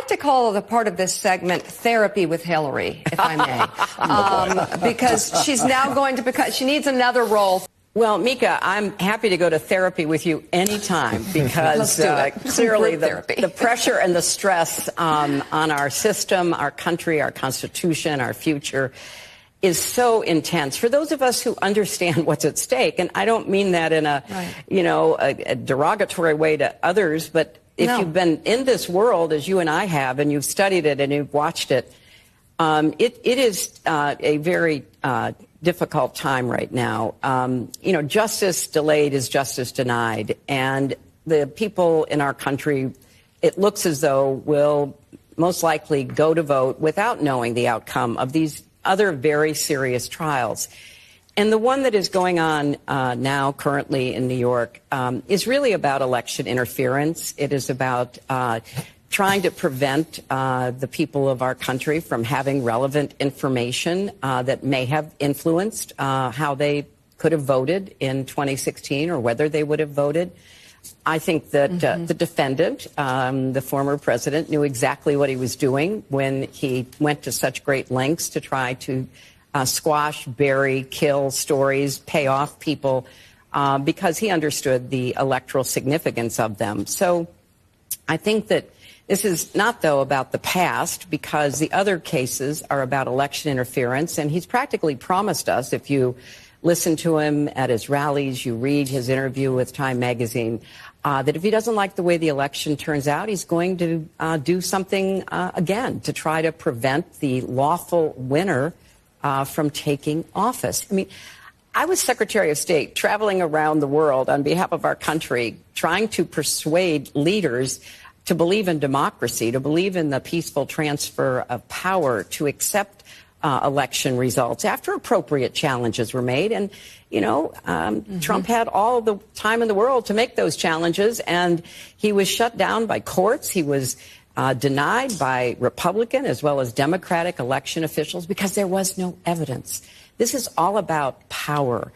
like to call the part of this segment Therapy with Hillary, if I may, because she's now going to become, she needs another role. Well, Mika, I'm happy to go to therapy with you anytime because clearly the pressure and the stress on our system, our country, our Constitution, our future is so intense for those of us who understand what's at stake. And I don't mean that in a derogatory way to others, but if you've been in this world as you and I have, and you've studied it and you've watched it, it is a very difficult time right now. Justice delayed is justice denied. And the people in our country, it looks as though, will most likely go to vote without knowing the outcome of these other very serious trials. And the one that is going on now currently in New York is really about election interference. It is about trying to prevent the people of our country from having relevant information that may have influenced how they could have voted in 2016 or whether they would have voted. I think that the defendant, the former president, knew exactly what he was doing when he went to such great lengths to try to squash, bury, kill stories, pay off people, because he understood the electoral significance of them. So I think that this is not, though, about the past, because the other cases are about election interference. And he's practically promised us, if you listen to him at his rallies, you read his interview with Time magazine, that if he doesn't like the way the election turns out, he's going to do something again to try to prevent the lawful winner from taking office. I mean, I was Secretary of State traveling around the world on behalf of our country, trying to persuade leaders to believe in democracy, to believe in the peaceful transfer of power, to accept election results after appropriate challenges were made. And, Trump had all the time in the world to make those challenges, and he was shut down by courts. He was denied by Republican as well as Democratic election officials because there was no evidence. This is all about power.